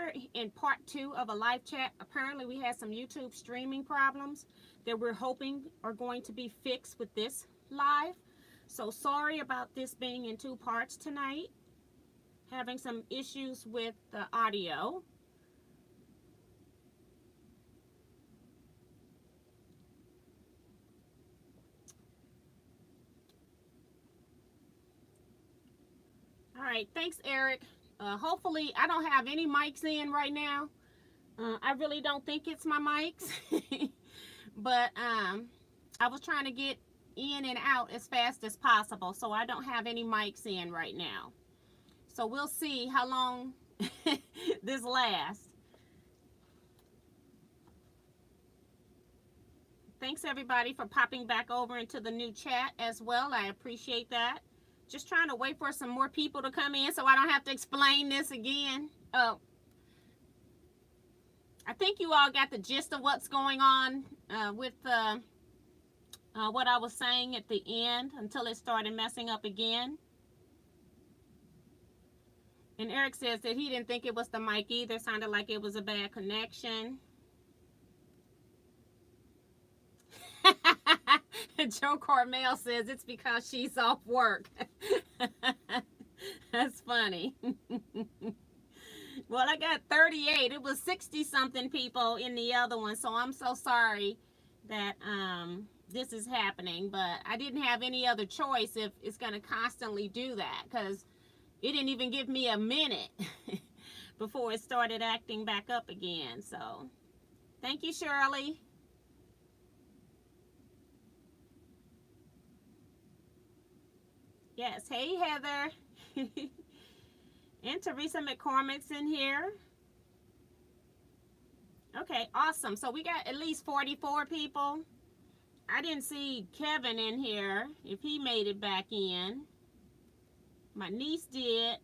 we're in part 2 of a live chat. Apparently we had some YouTube streaming problems that we're hoping are going to be fixed with this live. So sorry about this being in 2 parts tonight. Having some issues with the audio. All right, thanks, Eric. Hopefully, I don't have any mics in right now. I really don't think it's my mics, but I was trying to get in and out as fast as possible, so I don't have any mics in right now. So we'll see how long this lasts. Thanks, everybody, for popping back over into the new chat as well. I appreciate that. Just trying to wait for some more people to come in so I don't have to explain this again. Oh, I think you all got the gist of what's going on with what I was saying at the end until it started messing up again. And Eric says that he didn't think it was the mic either. Sounded like it was a bad connection. Joe Carmel says it's because she's off work. That's funny. Well, I got 38. It was 60 something people in the other one, so I'm so sorry that this is happening, but I didn't have any other choice if it's going to constantly do that, because it didn't even give me a minute before it started acting back up again. So thank you, Shirley. Yes, hey, Heather. And Teresa McCormick's in here. Okay, awesome. So we got at least 44 people. I didn't see Kevin in here, if he made it back in. My niece did.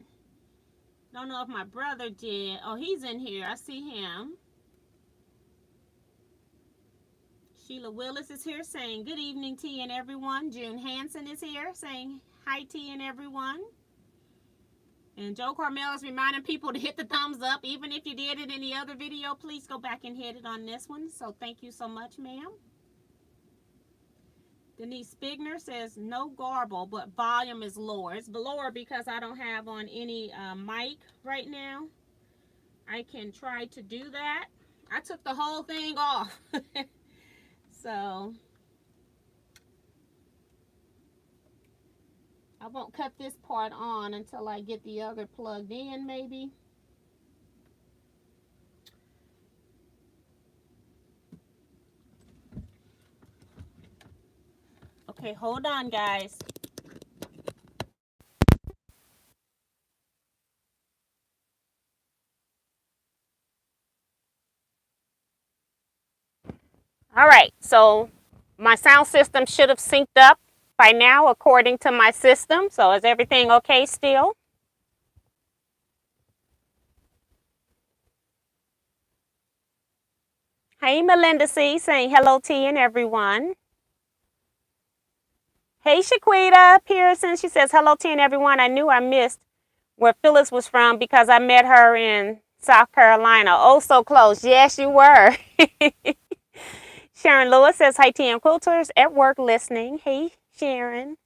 Don't know if my brother did. Oh, he's in here. I see him. Sheila Willis is here saying good evening, T and everyone. June Hansen is here saying hi, T and everyone. And Joe Carmel is reminding people to hit the thumbs up. Even if you did it in the other video, please go back and hit it on this one. So thank you so much, ma'am. Denise Spigner says no garble, but volume is lower. It's lower because I don't have on any mic right now. I can try to do that. I took the whole thing off. So I won't cut this part on until I get the other plugged in, maybe. Okay, hold on, guys. All right, so my sound system should have synced up by now according to my system. So is everything okay still? Hey, Melinda C saying hello, T and everyone. Hey, Shaquita Pearson, she says hello, T and everyone. I knew I missed where Phyllis was from because I met her in South Carolina. Oh, so close. Yes, you were. Sharon Lewis says hi, T and Quilters at work listening. Hey, Sharon.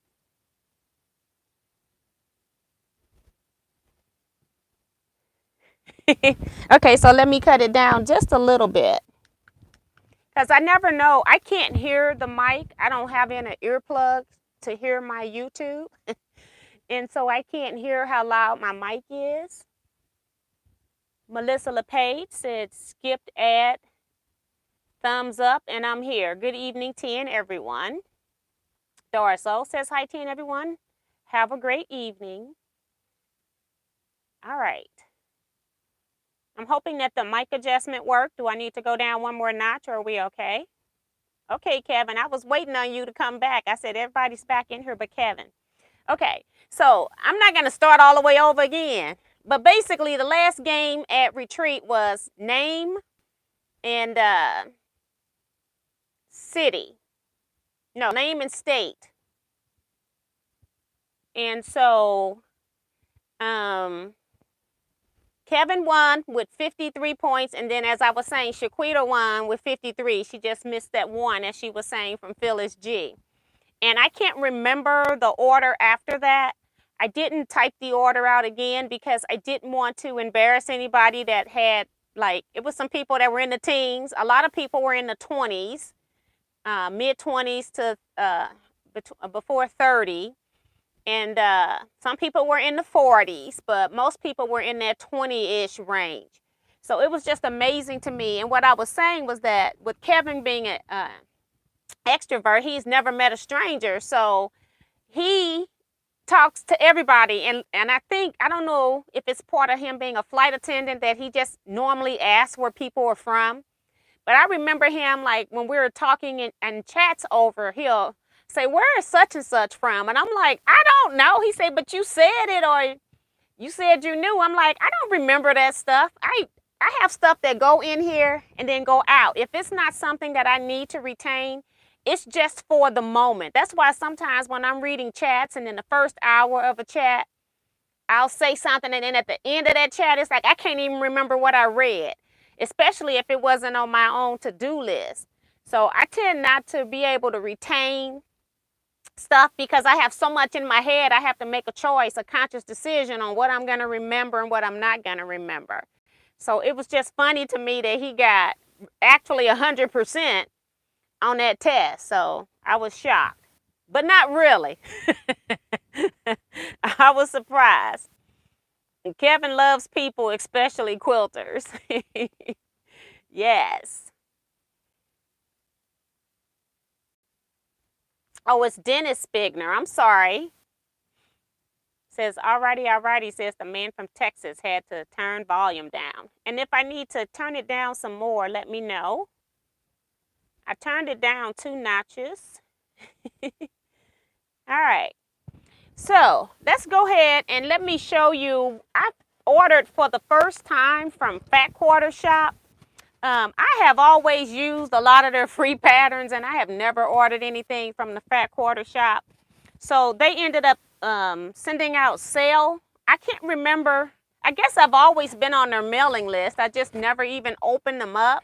Okay, so let me cut it down just a little bit. Because I never know. I can't hear the mic. I don't have in an earplug to hear my YouTube. And so I can't hear how loud my mic is. Melissa LePage said skipped ad, thumbs up, and I'm here. Good evening, T and everyone. Dorso says hi, T and everyone. Have a great evening. All right. I'm hoping that the mic adjustment worked. Do I need to go down one more notch, or are we okay? Okay, Kevin, I was waiting on you to come back. I said everybody's back in here but Kevin. Okay, so I'm not going to start all the way over again. But basically, the last game at retreat was name and city. No, name and state. And so Kevin won with 53 points, and then as I was saying, Shaquita won with 53. She just missed that one, as she was saying, from Phyllis G. And I can't remember the order after that. I didn't type the order out again because I didn't want to embarrass anybody that had, like, it was some people that were in the teens. A lot of people were in the 20s, mid-20s to before 30. And some people were in the 40s, but most people were in that 20-ish range. So it was just amazing to me. And what I was saying was that with Kevin being an extrovert, he's never met a stranger. So he talks to everybody. And I think, I don't know if it's part of him being a flight attendant that he just normally asks where people are from. But I remember him, like, when we were talking and chats over, he'll say, where is such and such from? And I'm like, I don't know. He said, but you said it, or you said you knew. I'm like, I don't remember that stuff. I have stuff that go in here and then go out. If it's not something that I need to retain, it's just for the moment. That's why sometimes when I'm reading chats and in the first hour of a chat, I'll say something, and then at the end of that chat, it's like I can't even remember what I read, especially if it wasn't on my own to-do list. So I tend not to be able to retain stuff because I have so much in my head. I have to make a choice, a conscious decision on what I'm going to remember and what I'm not going to remember. So it was just funny to me that he got actually 100% on that test. So I was shocked, but not really. I was surprised. And Kevin loves people, especially quilters. Yes. Oh, it's Dennis Spigner. I'm sorry. Says, alrighty, says the man from Texas had to turn volume down. And if I need to turn it down some more, let me know. I turned it down 2 notches. All right. So let's go ahead and let me show you. I ordered for the first time from Fat Quarter Shop. I have always used a lot of their free patterns, and I have never ordered anything from the Fat Quarter Shop. So they ended up sending out sale. I can't remember. I guess I've always been on their mailing list. I just never even opened them up.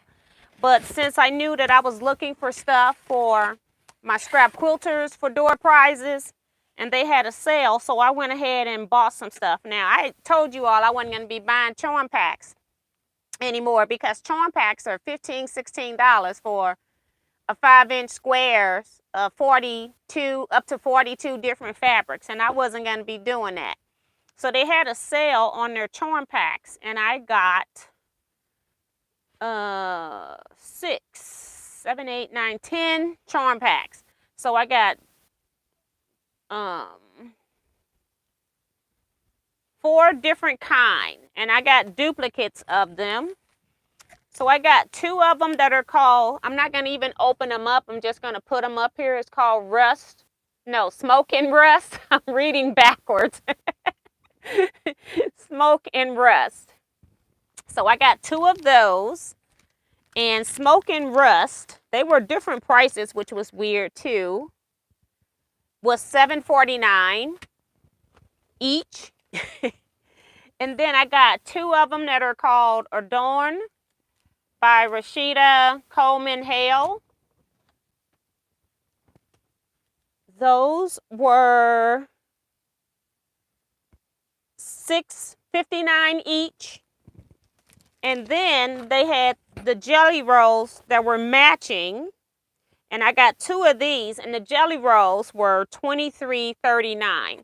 But since I knew that I was looking for stuff for my scrap quilters for door prizes, and they had a sale, so I went ahead and bought some stuff. Now, I told you all I wasn't going to be buying charm packs anymore because charm packs are $15, $16 for a 5-inch squares of 42 up to 42 different fabrics, and I wasn't going to be doing that. So they had a sale on their charm packs, and I got 6, 7, 8, 9, 10 charm packs. So I got 4 different kind, and I got duplicates of them. So I got 2 of them that are called, I'm not going to even open them up. I'm just going to put them up here. It's called Smoke and Rust. I'm reading backwards. Smoke and Rust. So I got 2 of those. And Smoke and Rust, they were different prices, which was weird too. Was $7.49 each. And then I got 2 of them that are called Adorn by Rashida Coleman Hale. Those were $6.59 each. And then they had the jelly rolls that were matching. And I got 2 of these, and the jelly rolls were $23.39.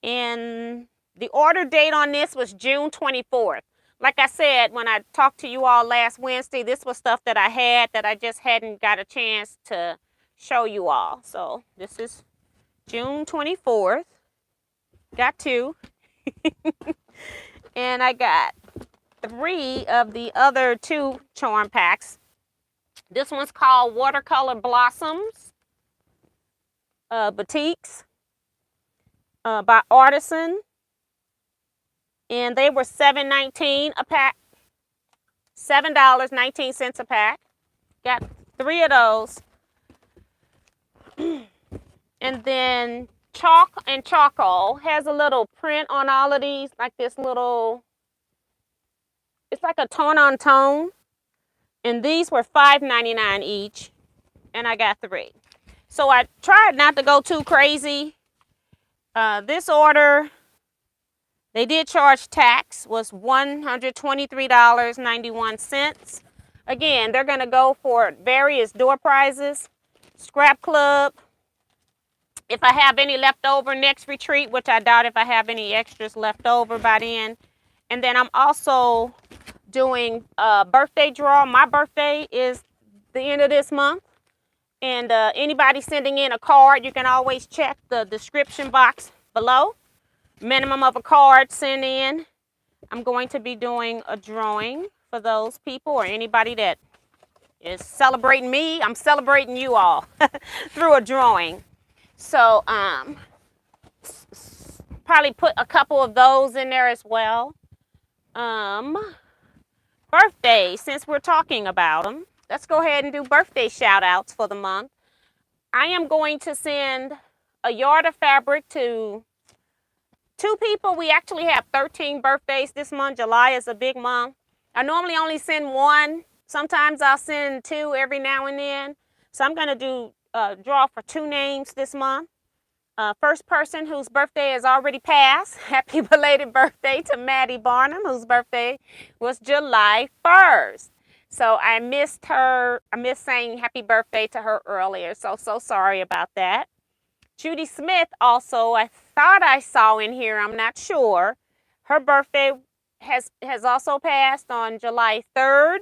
And the order date on this was June 24th. Like I said, when I talked to you all last Wednesday, this was stuff that I had that I just hadn't got a chance to show you all. So this is June 24th. Got 2. And I got 3 of the other 2 charm packs. This one's called Watercolor Blossoms Boutiques by Artisan. And they were $7.19 a pack. $7.19 a pack. Got 3 of those. And then Chalk and Charcoal has a little print on all of these, like this little It's like a tone on tone. And these were $5.99 each. And I got 3. So I tried not to go too crazy. This order, they did charge tax, was $123.91. Again, they're going to go for various door prizes. Scrap Club. If I have any left over next retreat, which I doubt if I have any extras left over by then. And then I'm also doing a birthday draw. My birthday is the end of this month. And anybody sending in a card, you can always check the description box below. Minimum of a card sent in. I'm going to be doing a drawing for those people or anybody that is celebrating me. I'm celebrating you all through a drawing. So probably put a couple of those in there as well. Birthdays, since we're talking about them, let's go ahead and do birthday shout outs for the month. I am going to send a yard of fabric to 2 people. We actually have 13 birthdays this month. July is a big month. I normally only send 1. Sometimes I'll send 2 every now and then. So I'm going to do draw for 2 names this month. First person whose birthday has already passed. Happy belated birthday to Maddie Barnum, whose birthday was July 1st. So I missed her. I missed saying happy birthday to her earlier. So sorry about that. Judy Smith also, I thought I saw in here. I'm not sure. Her birthday has also passed on July 3rd.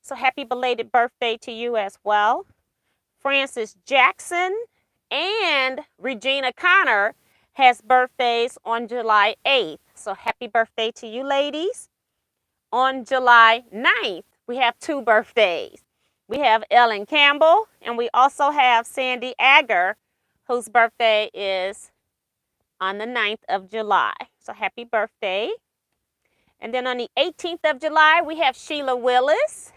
So happy belated birthday to you as well. Francis Jackson and Regina Connor has birthdays on July 8th. So happy birthday to you ladies. On July 9th, we have 2 birthdays. We have Ellen Campbell, and we also have Sandy Agger, whose birthday is on the 9th of July. So happy birthday. And then on the 18th of July, we have Sheila Willis.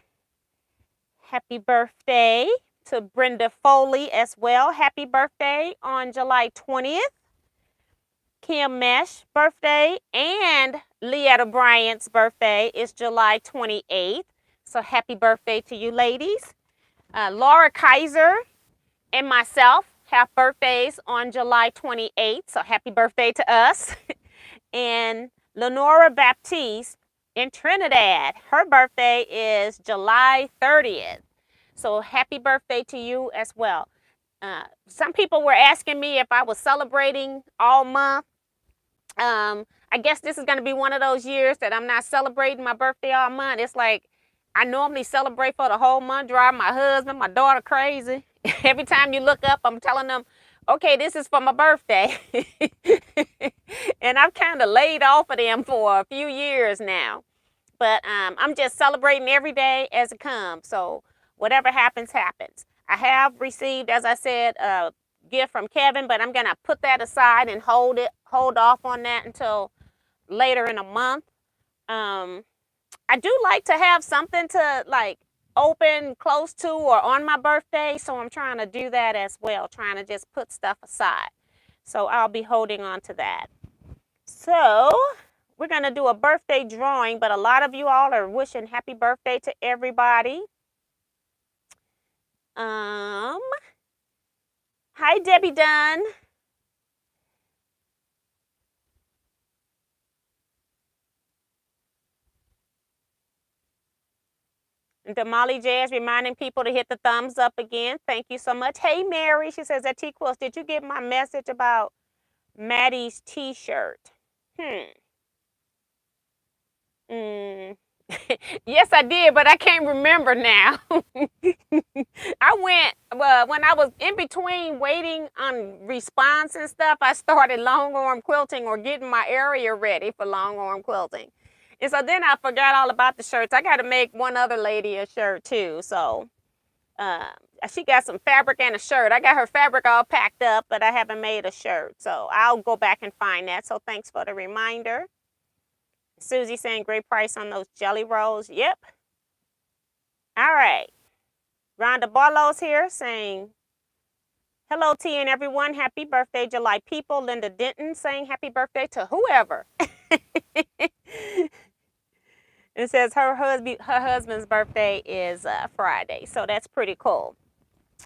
Happy birthday to Brenda Foley as well. Happy birthday on July 20th. Kim Mesh birthday and Leetta Bryant's birthday is July 28th. So happy birthday to you ladies. Laura Kaiser and myself have birthdays on July 28th. So happy birthday to us. And Lenora Baptiste in Trinidad, her birthday is July 30th. So happy birthday to you as well. Some people were asking me if I was celebrating all month. I guess this is going to be one of those years that I'm not celebrating my birthday all month. It's like I normally celebrate for the whole month, drive my husband, my daughter crazy. Every time you look up, I'm telling them, okay, this is for my birthday. And I've kind of laid off of them for a few years now. But I'm just celebrating every day as it comes. So whatever happens, happens. I have received, as I said, a gift from Kevin, but I'm going to put that aside and hold off on that until later in a month. I do like to have something to like open close to or on my birthday, so I'm trying to do that as well, trying to just put stuff aside. So I'll be holding on to that. So we're going to do a birthday drawing, but a lot of you all are wishing happy birthday to everybody. Hi, Debbie Dunn. Damali Jazz reminding people to hit the thumbs up again. Thank you so much. Hey, Mary, she says at Teaquilts, did you get my message about Maddie's t-shirt? Yes, I did, but I can't remember now. I went, when I was in between waiting on response and stuff, I started long arm quilting or getting my area ready for long arm quilting. And so then I forgot all about the shirts. I got to make one other lady a shirt too. So she got some fabric and a shirt. I got her fabric all packed up, but I haven't made a shirt. So I'll go back and find that. So thanks for the reminder. Susie saying great price on those jelly rolls. Yep. All right. Rhonda Barlow's here saying, hello, T and everyone. Happy birthday, July people. Linda Denton saying happy birthday to whoever. It says her husband's birthday is Friday, so that's pretty cool.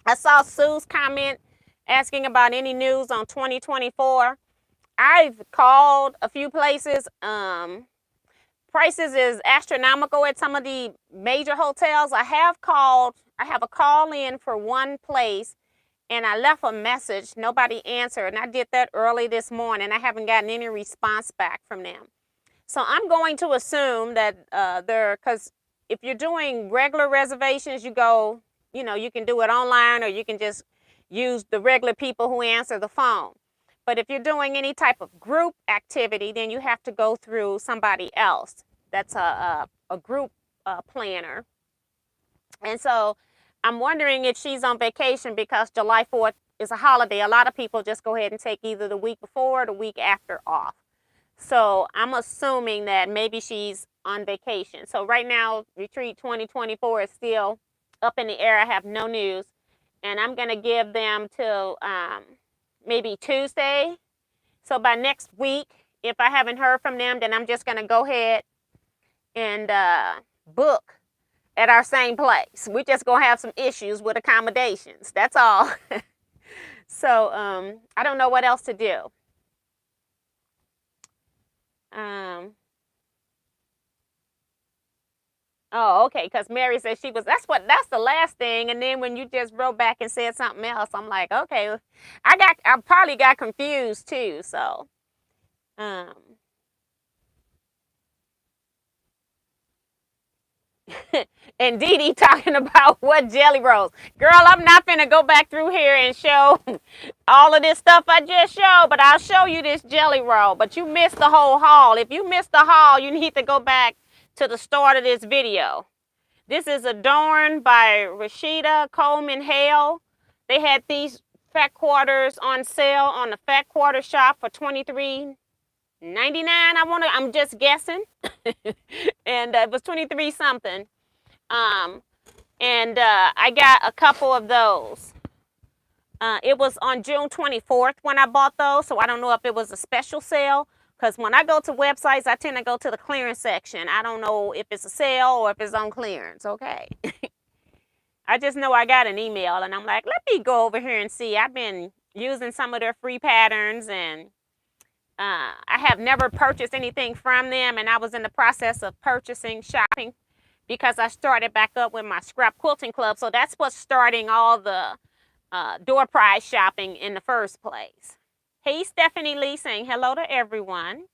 I saw Sue's comment asking about any news on 2024. I've called a few places. Prices is astronomical at some of the major hotels. I have a call in for one place, and I left a message. Nobody answered, and I did that early this morning. I haven't gotten any response back from them. So I'm going to assume that because if you're doing regular reservations, you can do it online, or you can just use the regular people who answer the phone. But if you're doing any type of group activity, then you have to go through somebody else. That's a group planner. And so I'm wondering if she's on vacation because July 4th is a holiday. A lot of people just go ahead and take either the week before or the week after off. So I'm assuming that maybe she's on vacation. So right now, Retreat 2024 is still up in the air. I have no news. And I'm going to give them till maybe Tuesday. So by next week, if I haven't heard from them, then I'm just going to go ahead and book at our same place. We're just going to have some issues with accommodations. That's all. So I don't know what else to do. Oh, okay, because Mary said that's the last thing. And then when you just wrote back and said something else, I'm like, okay, I probably got confused too. So, and Dee Dee talking about what jelly rolls. Girl, I'm not finna go back through here and show all of this stuff I just showed, but I'll show you this jelly roll. But you missed the whole haul. If you missed the haul, you need to go back to the start of this video. This is Adorned by Rashida Coleman Hale. They had these fat quarters on sale on the Fat Quarter Shop for $23.99. I'm just guessing. And it was 23 something. And I got a couple of those. It was on June 24th when I bought those, so I don't know if it was a special sale. Because when I go to websites, I tend to go to the clearance section. I don't know if it's a sale or if it's on clearance, okay? I just know I got an email, and I'm like, let me go over here and see. I've been using some of their free patterns, and I have never purchased anything from them, and I was in the process of shopping, because I started back up with my scrap quilting club. So that's what's starting all the door prize shopping in the first place. Hey, Stephanie Lee saying hello to everyone.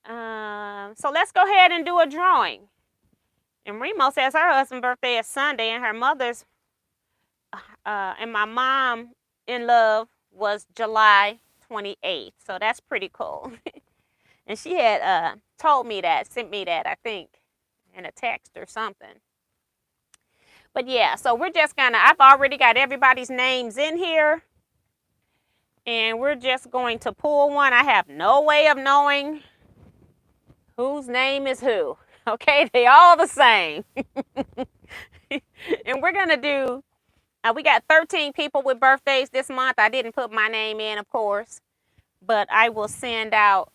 So let's go ahead and do a drawing. And Remo says her husband's birthday is Sunday, and her mother's and my mom in love was July 28th. So that's pretty cool. And she had sent me that, I think, in a text or something. But yeah, so we're just I've already got everybody's names in here. And we're just going to pull one. I have no way of knowing whose name is who. Okay, they all the same. And we're going to do, we got 13 people with birthdays this month. I didn't put my name in, of course. But I will send out,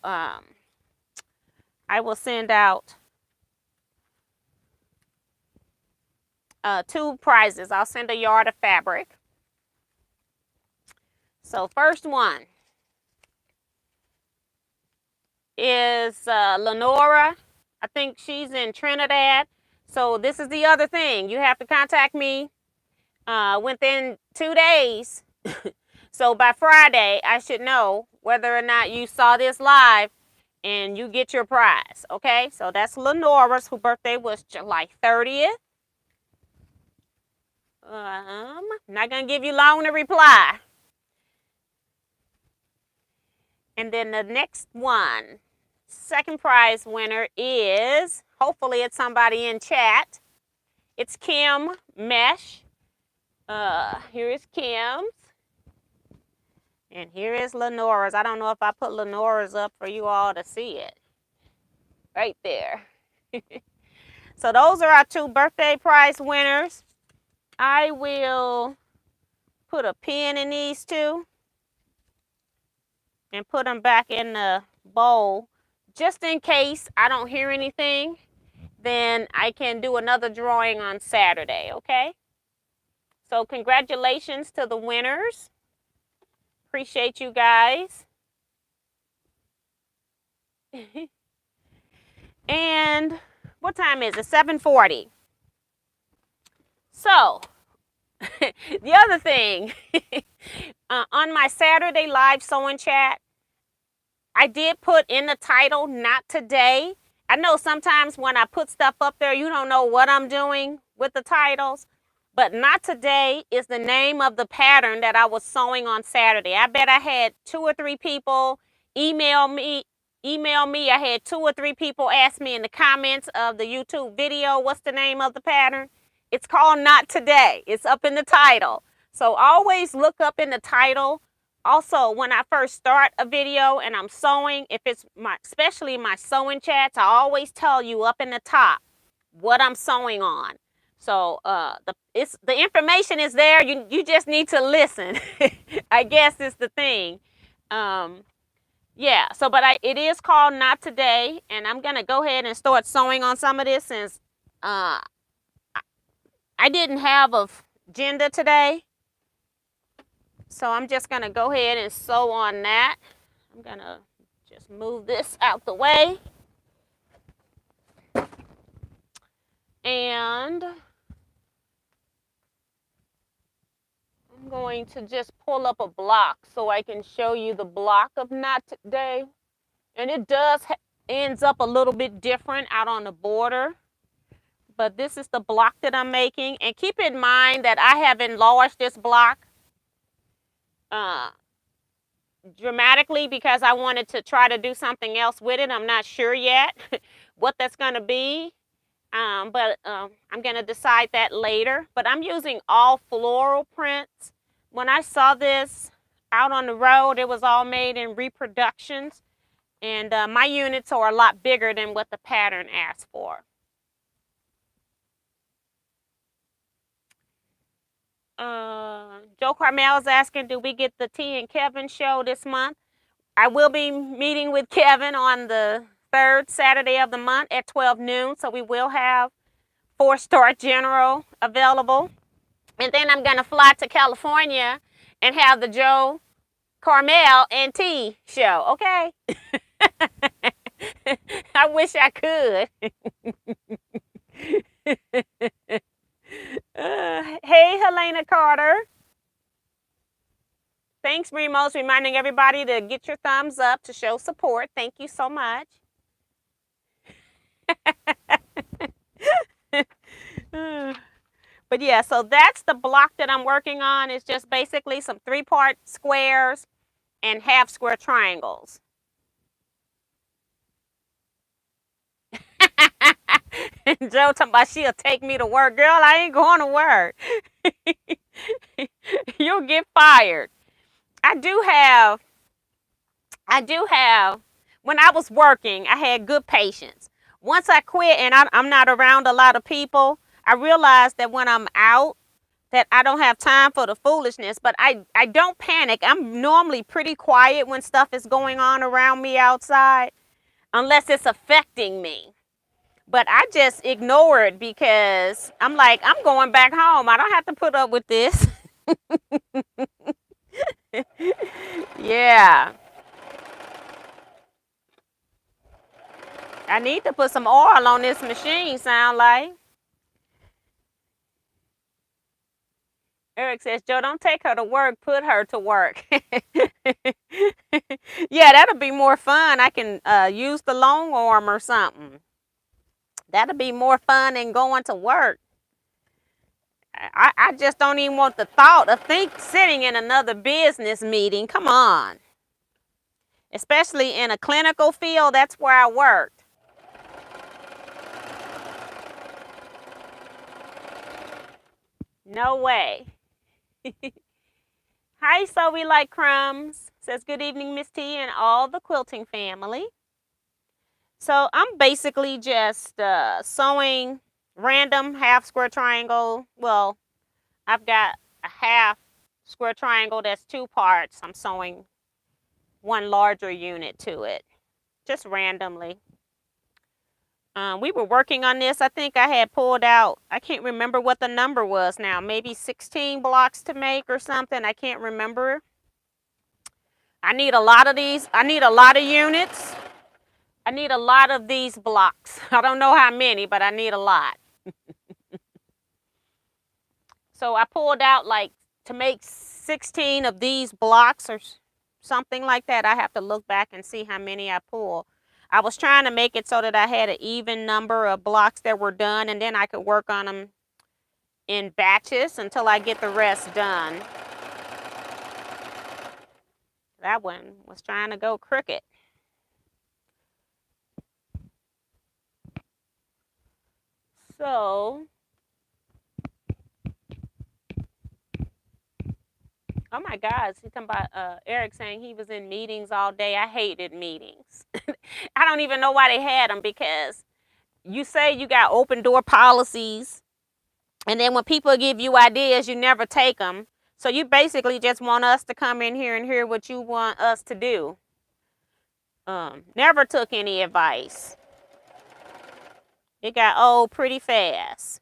two prizes. I'll send a yard of fabric. So first one is Lenora. I think she's in Trinidad. So this is the other thing. You have to contact me within 2 days. So by Friday, I should know whether or not you saw this live and you get your prize. Okay, so that's Lenora's, whose birthday was July 30th. Not going to give you long to reply. And then the next one, second prize winner is, hopefully it's somebody in chat. It's Kim Mesh. Here is Kim's. And here is Lenora's. I don't know if I put Lenora's up for you all to see it. Right there. So those are our two birthday prize winners. I will put a pin in these two and put them back in the bowl just in case I don't hear anything, then I can do another drawing on Saturday, okay? So congratulations to the winners. Appreciate you guys. And what time is it? 7:40. So, the other thing, on my Saturday live sewing chat, I did put in the title, not today. I know sometimes when I put stuff up there, you don't know what I'm doing with the titles, but not today is the name of the pattern that I was sewing on Saturday. I bet I had 2 or 3 people email me. I had 2 or 3 people ask me in the comments of the YouTube video, what's the name of the pattern? It's called Not Today. It's up in the title. So always look up in the title. Also, when I first start a video and I'm sewing, if it's especially my sewing chats, I always tell you up in the top what I'm sewing on. So the information is there. You just need to listen. I guess is the thing. Yeah. So, but it is called Not Today, and I'm gonna go ahead and start sewing on some of this since I didn't have a agenda today. So I'm just going to go ahead and sew on that. I'm going to just move this out the way. And I'm going to just pull up a block so I can show you the block of Not Today. And it does ends up a little bit different out on the border. But this is the block that I'm making. And keep in mind that I have enlarged this block dramatically because I wanted to try to do something else with it. I'm not sure yet what that's going to be, but I'm going to decide that later. But I'm using all floral prints. When I saw this out on the road, it was all made in reproductions, and my units are a lot bigger than what the pattern asked for. Joe Carmel is asking, do we get the T and Kevin show this month? I will be meeting with Kevin on the 3rd Saturday of the month at 12 noon. So we will have 4-Star General available. And then I'm going to fly to California and have the Joe Carmel and T show. Okay. I wish I could. Hey, Helena Carter. Thanks, Remos, reminding everybody to get your thumbs up to show support. Thank you so much. But yeah, so that's the block that I'm working on. It's just basically some 3-part squares and half square triangles. And Joe talking about she'll take me to work. Girl, I ain't going to work. You'll get fired. I do have, when I was working, I had good patience. Once I quit and I'm not around a lot of people, I realized that when I'm out, that I don't have time for the foolishness, but I don't panic. I'm normally pretty quiet when stuff is going on around me outside, unless it's affecting me. But I just ignore it because I'm like, I'm going back home. I don't have to put up with this. Yeah. I need to put some oil on this machine, sound like. Eric says, Joe, don't take her to work, put her to work. Yeah, that'll be more fun. I can use the long arm or something. That'll be more fun than going to work. I just don't even want the thought of sitting in another business meeting. Come on. Especially in a clinical field, that's where I worked. No way. Hi, So We Like Crumbs. Says, good evening, Miss T and all the quilting family. So I'm basically just sewing random half square triangle. Well, I've got a half square triangle that's 2 parts. I'm sewing one larger unit to it. just randomly. We were working on this. I think I had pulled out, I can't remember what the number was now, maybe 16 blocks to make or something. I can't remember. I need a lot of these. I need a lot of units. I need a lot of these blocks. I don't know how many, but I need a lot. So I pulled out like to make 16 of these blocks or something like that. I have to look back and see how many I pulled. I was trying to make it so that I had an even number of blocks that were done, and then I could work on them in batches until I get the rest done. That one was trying to go crooked. So, oh my God, he's talking about Eric saying he was in meetings all day. I hated meetings. I don't even know why they had them, because you say you got open door policies, and then when people give you ideas, you never take them. So you basically just want us to come in here and hear what you want us to do. Never took any advice. It got old pretty fast.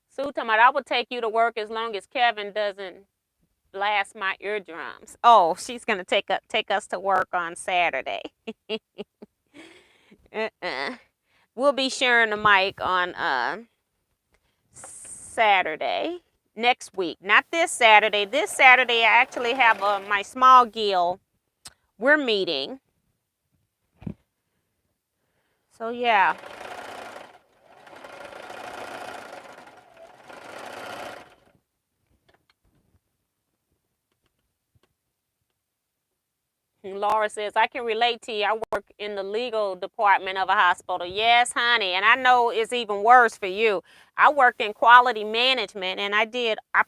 Sue talking about, I will take you to work as long as Kevin doesn't blast my eardrums. Oh, she's gonna take us to work on Saturday. We'll be sharing the mic on Saturday next week. Not this Saturday. This Saturday I actually have my small guild. We're meeting. So yeah. Laura says, I can relate to you. I work in the legal department of a hospital. Yes, honey. And I know it's even worse for you. I worked in quality management, and I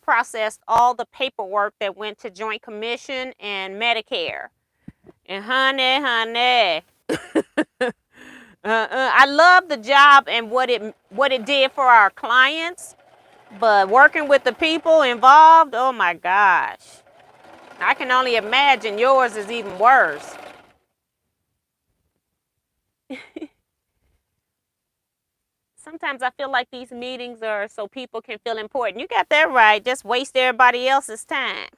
processed all the paperwork that went to Joint Commission and Medicare. And honey. I love the job and what it did for our clients, but working with the people involved, oh my gosh. I can only imagine yours is even worse. Sometimes I feel like these meetings are so people can feel important. You got that right. Just waste everybody else's time.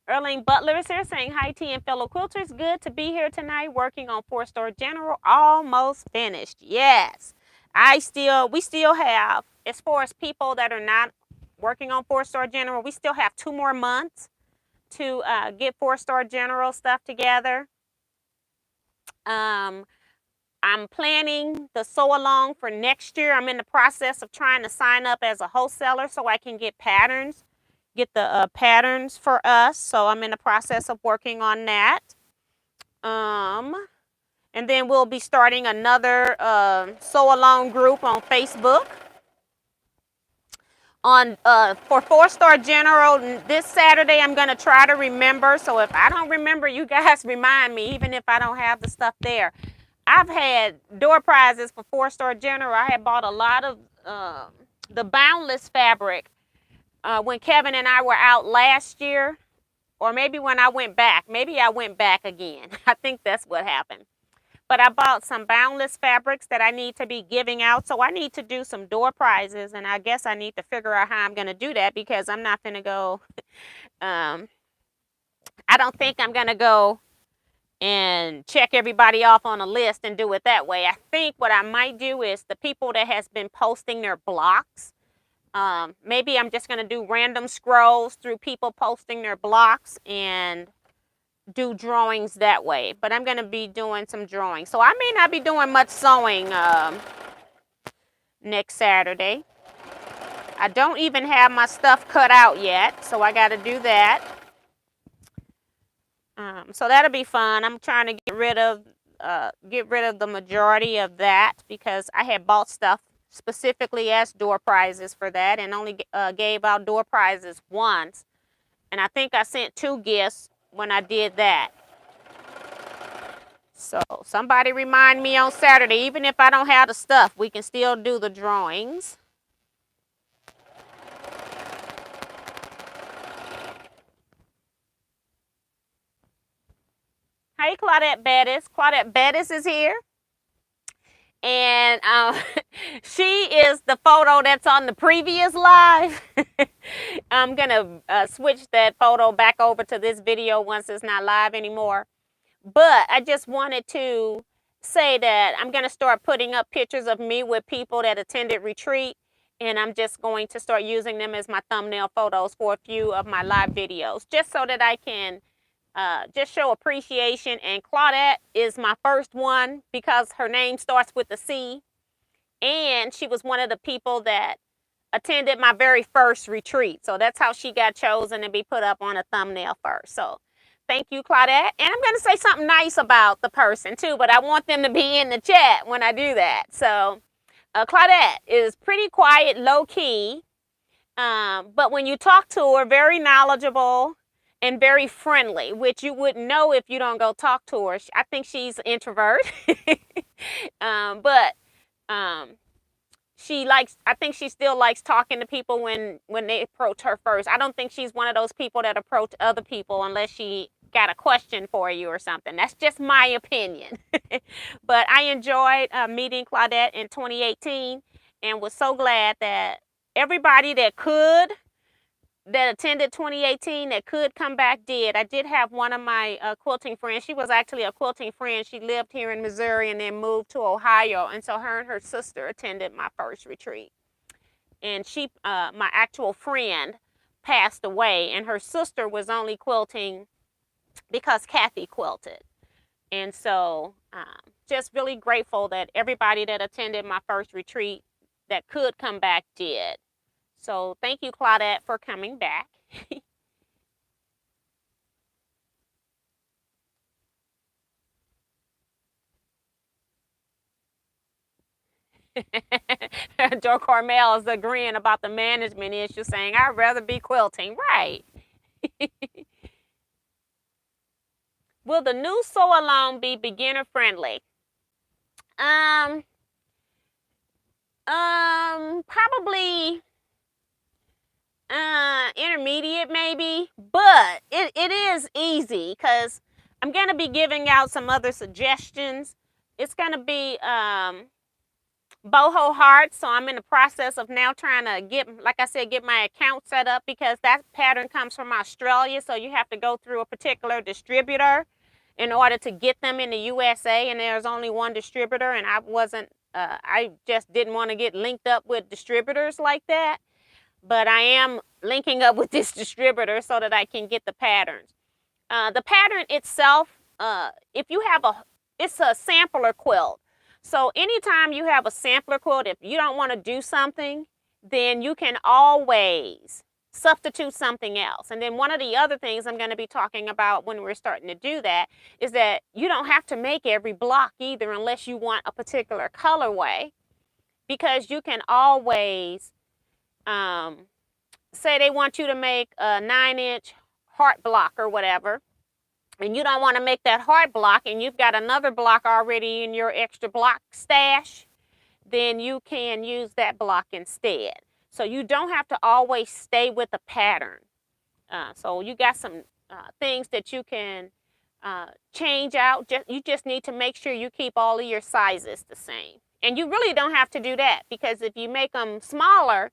Erling Butler is here saying, hi, T and fellow quilters. Good to be here tonight working on 4-Star General. Almost finished. Yes. We still have, as far as people that are not working on 4-Star General, we still have 2 more months to get 4-Star General stuff together. I'm planning the sew along for next year. I'm in the process of trying to sign up as a wholesaler so I can get patterns, get the patterns for us. So I'm in the process of working on that. And then we'll be starting another sew along group on Facebook. For 4-Star General this Saturday, I'm going to try to remember. So if I don't remember, you guys remind me, even if I don't have the stuff there. I've had door prizes for 4-Star General. I had bought a lot of the boundless fabric when Kevin and I were out last year, or maybe when I went back. Maybe I went back again. I think that's what happened. But I bought some boundless fabrics that I need to be giving out. So I need to do some door prizes, and I guess I need to figure out how I'm going to do that, because I'm not going to go, I don't think I'm going to go and check everybody off on a list and do it that way. I think what I might do is the people that has been posting their blocks, maybe I'm just going to do random scrolls through people posting their blocks and do drawings that way. But I'm going to be doing some drawings. So I may not be doing much sewing next Saturday. I don't even have my stuff cut out yet, so I got to do that. So that'll be fun. I'm trying to get rid of the majority of that, because I had bought stuff specifically as door prizes for that, and only gave out door prizes once. And I think I sent 2 gifts when I did that. So somebody remind me on Saturday, even if I don't have the stuff, we can still do the drawings. Hey, Claudette Bettis. Claudette Bettis is here. And she is the photo that's on the previous live. I'm going to switch that photo back over to this video once it's not live anymore. But I just wanted to say that I'm going to start putting up pictures of me with people that attended retreat. And I'm just going to start using them as my thumbnail photos for a few of my live videos, just so that I can just show appreciation. And Claudette is my first one because her name starts with a C. And she was one of the people that attended my very first retreat. So that's how she got chosen to be put up on a thumbnail first. So thank you, Claudette. And I'm going to say something nice about the person too, but I want them to be in the chat when I do that. So Claudette is pretty quiet, low key. But when you talk to her, very knowledgeable and very friendly, which you wouldn't know if you don't go talk to her. I think she's an introvert. But I think she still likes talking to people when they approach her first. I don't think she's one of those people that approach other people unless she got a question for you or something. That's just my opinion. But I enjoyed meeting Claudette in 2018 and was so glad that everybody that attended 2018 that could come back did. I did have one of my quilting friends. She was actually a quilting friend. She lived here in Missouri and then moved to Ohio. And so her and her sister attended my first retreat. And my actual friend passed away. And her sister was only quilting because Kathy quilted. And so just really grateful that everybody that attended my first retreat that could come back did. So thank you, Claudette, for coming back. Joe Carmel is agreeing about the management issue, saying, I'd rather be quilting. Right. Will the new sew along be beginner friendly? Probably intermediate maybe, but it is easy because I'm going to be giving out some other suggestions. It's going to be boho hearts, so I'm in the process of now trying to get my account set up because that pattern comes from Australia, so you have to go through a particular distributor in order to get them in the USA, and there's only one distributor, and I just didn't want to get linked up with distributors like that. But I am linking up with this distributor so that I can get the patterns. The pattern itself, it's a sampler quilt. So anytime you have a sampler quilt, if you don't want to do something, then you can always substitute something else. And then one of the other things I'm going to be talking about when we're starting to do that is that you don't have to make every block either unless you want a particular colorway, because you can always say they want you to make a 9-inch heart block or whatever, and you don't want to make that heart block and you've got another block already in your extra block stash, then you can use that block instead. So you don't have to always stay with the pattern. So you got some things that you can change out. You just need to make sure you keep all of your sizes the same. And you really don't have to do that, because if you make them smaller,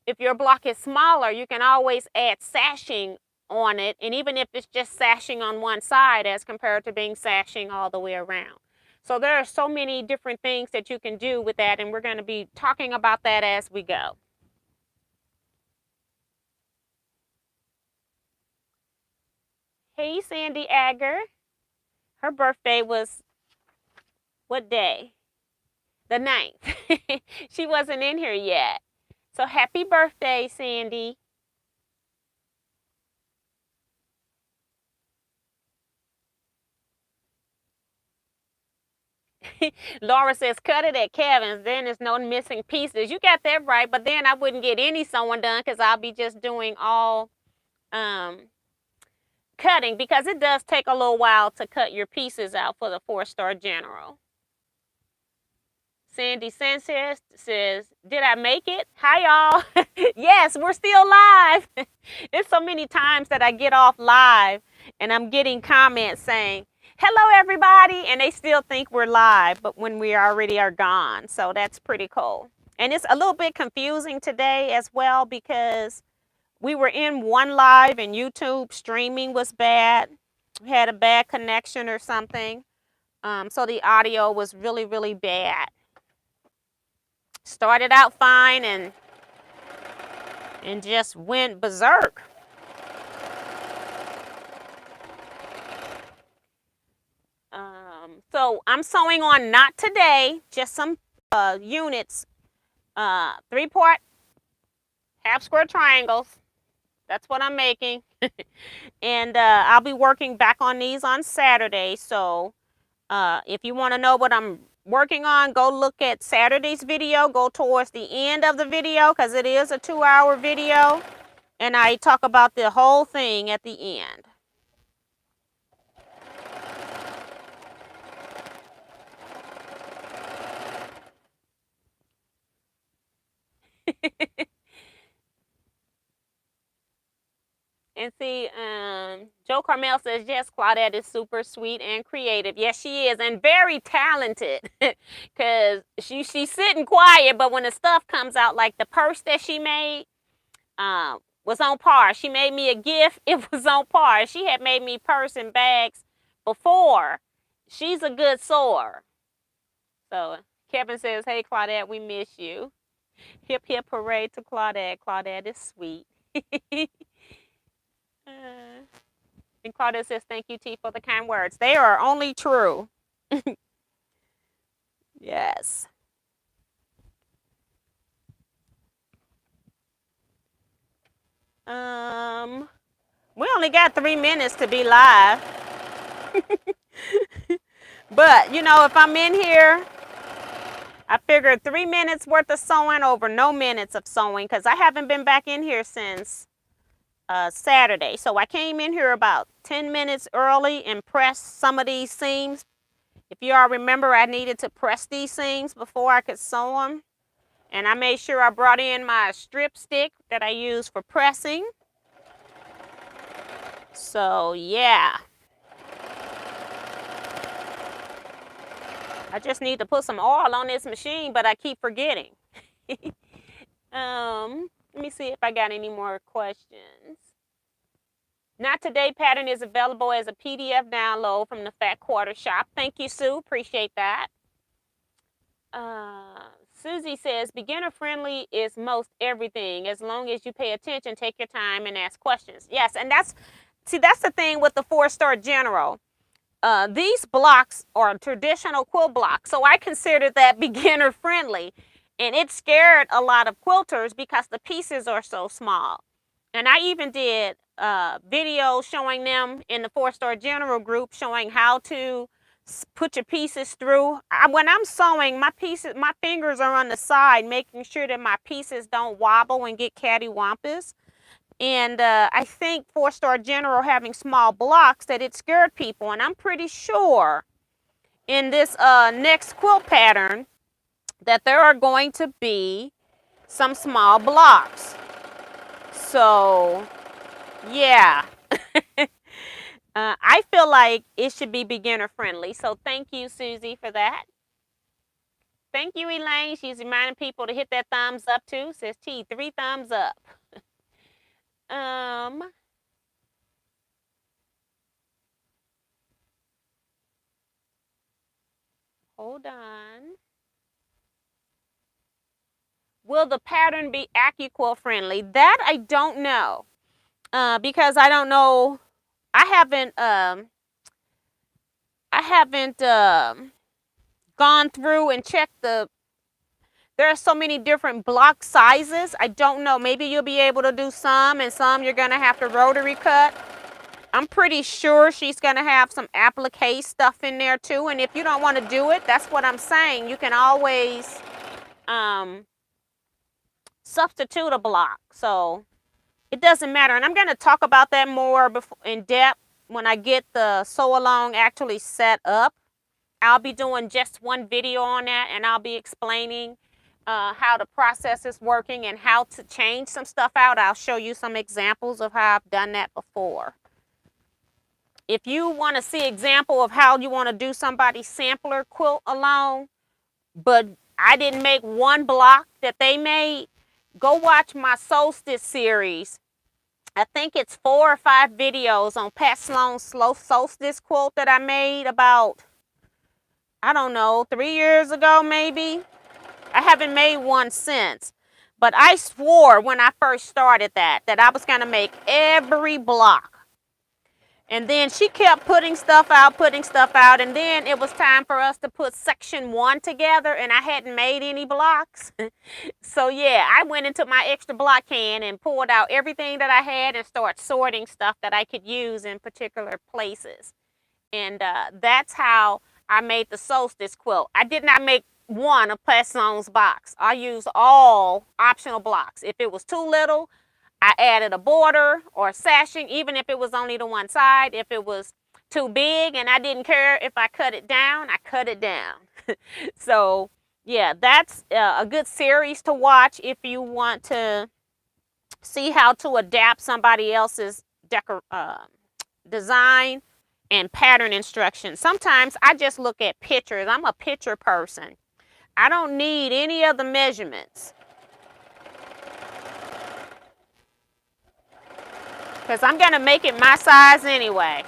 if your block is smaller, you can always add sashing on it. And even if it's just sashing on one side as compared to being sashing all the way around. So there are so many different things that you can do with that, and we're going to be talking about that as we go. Hey, Sandy Agger. Her birthday was what day? The 9th. She wasn't in here yet. So happy birthday, Sandy. Laura says, cut it at Kevin's. Then there's no missing pieces. You got that right, but then I wouldn't get any sewing done because I'll be just doing all cutting, because it does take a little while to cut your pieces out for the 4-star general. Sandy Sanchez says, did I make it? Hi, y'all. Yes, we're still live. It's so many times that I get off live and I'm getting comments saying, hello, everybody. And they still think we're live, but when we already are gone. So that's pretty cool. And it's a little bit confusing today as well, because we were in one live and YouTube streaming was bad. We had a bad connection or something. So the audio was really, really bad. Started out fine and just went berserk. So I'm sewing on not today, just some units, 3-part half square triangles. That's what I'm making. And I'll be working back on these on Saturday. So if you want to know what I'm working on, go look at Saturday's video. Go towards the end of the video, because it is a 2-hour video. And I talk about the whole thing at the end. And see, Joe Carmel says, yes, Claudette is super sweet and creative. Yes, she is, and very talented, because she's sitting quiet, but when the stuff comes out, like the purse that she made was on par. She made me a gift. It was on par. She had made me purse and bags before. She's a good sewer. So Kevin says, hey, Claudette, we miss you. Hip, hip, hooray to Claudette. Claudette is sweet. And Claudia says, thank you, T, for the kind words. They are only true. Yes. We only got 3 minutes to be live. But, you know, if I'm in here, I figured 3 minutes worth of sewing over no minutes of sewing, because I haven't been back in here since Saturday. So I came in here about 10 minutes early and pressed some of these seams. If you all remember, I needed to press these seams before I could sew them. And I made sure I brought in my strip stick that I use for pressing. So yeah. I just need to put some oil on this machine, but I keep forgetting. Let me see if I got any more questions. Not Today pattern is available as a PDF download from the Fat Quarter Shop. Thank you, Sue. Appreciate that. Susie says, beginner friendly is most everything. As long as you pay attention, take your time, and ask questions. Yes, and that's the thing with the 4-star general. These blocks are traditional quilt blocks, so I consider that beginner friendly. And it scared a lot of quilters because the pieces are so small. And I even did videos showing them in the 4-star general group, showing how to put your pieces through. When I'm sewing, my fingers are on the side, making sure that my pieces don't wobble and get cattywampus. And I think 4-star general having small blocks, that it scared people. And I'm pretty sure in this next quilt pattern that there are going to be some small blocks. So yeah. I feel like it should be beginner friendly. So thank you, Susie, for that. Thank you, Elaine. She's reminding people to hit that thumbs up too. Says T, 3 thumbs up. Hold on. Will the pattern be AccuQuilt friendly? That I don't know. Because I don't know. I haven't gone through and checked there are so many different block sizes. I don't know. Maybe you'll be able to do some, and some you're going to have to rotary cut. I'm pretty sure she's going to have some applique stuff in there too. And if you don't want to do it, that's what I'm saying. You can always substitute a block. So it doesn't matter. And I'm going to talk about that more in depth I get the sew along actually set up, I'll be doing just one video on that, and I'll be explaining how the process is working and how to change some stuff out. I'll show you some examples of how I've done that before. If you want to see example of how you want to do somebody's sampler quilt along, but I didn't make one block that they made, go watch my solstice series. I think it's 4 or 5 videos on Pat Sloan's solstice quilt that I made about, I don't know, 3 years ago maybe. I haven't made one since. But I swore when I first started that I was going to make every block. And then she kept putting stuff out, and then it was time for us to put section 1 together, and I hadn't made any blocks. So yeah, I went into my extra block can and pulled out everything that I had and started sorting stuff that I could use in particular places. And that's how I made the solstice quilt. I did not make one of Plaisance box. I used all optional blocks. If it was too little, I added a border or a sashing, even if it was only to one side. If it was too big and I didn't care if I cut it down, I cut it down. So yeah, that's a good series to watch if you want to see how to adapt somebody else's design and pattern instructions. Sometimes I just look at pictures. I'm a picture person. I don't need any of the measurements, because I'm going to make it my size anyway.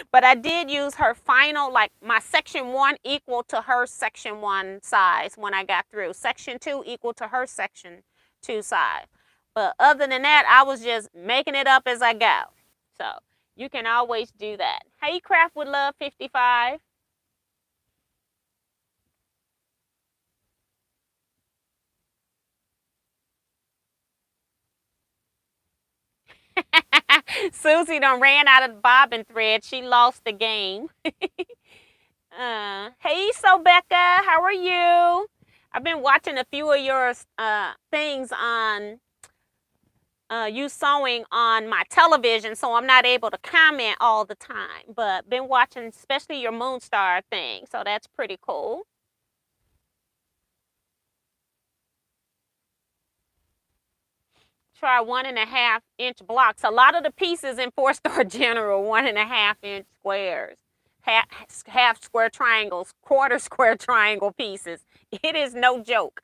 But I did use her final, like my section 1 equal to her section 1 size when I got through. Section 2 equal to her section 2 size. But other than that, I was just making it up as I go. So you can always do that. Hey, Craft with Love 55. Susie done ran out of the bobbin thread. She lost the game. Hey, Sobecca, how are you? I've been watching a few of your things on you sewing on my television, so I'm not able to comment all the time. But been watching especially your Moonstar thing, so that's pretty cool. Try 1.5 inch blocks. A lot of the pieces in 4-Star General 1.5 inch squares, half square triangles, quarter square triangle pieces. It is no joke.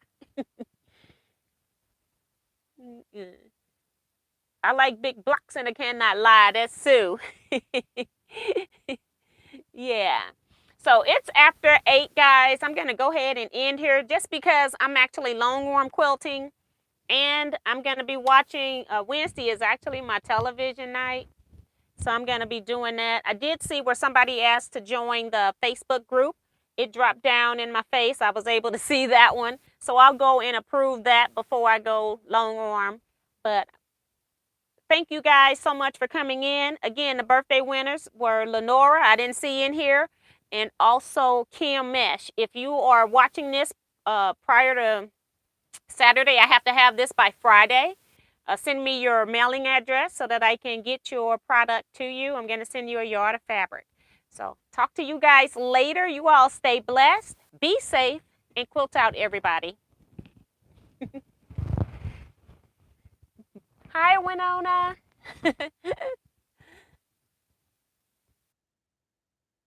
I like big blocks and I cannot lie. That's Sue. Yeah. So it's after 8, guys. I'm going to go ahead and end here just because I'm actually long arm quilting. And I'm going to be watching, Wednesday is actually my television night. So I'm going to be doing that. I did see where somebody asked to join the Facebook group. It dropped down in my face. I was able to see that one. So I'll go and approve that before I go long arm. But thank you guys so much for coming in. Again, the birthday winners were Lenora, I didn't see in here, and also Kim Mesh. If you are watching this prior to Saturday, I have to have this by Friday. Send me your mailing address so that I can get your product to you. I'm going to send you a yard of fabric. So talk to you guys later. You all stay blessed, be safe, and quilt out, everybody. Hi, Winona.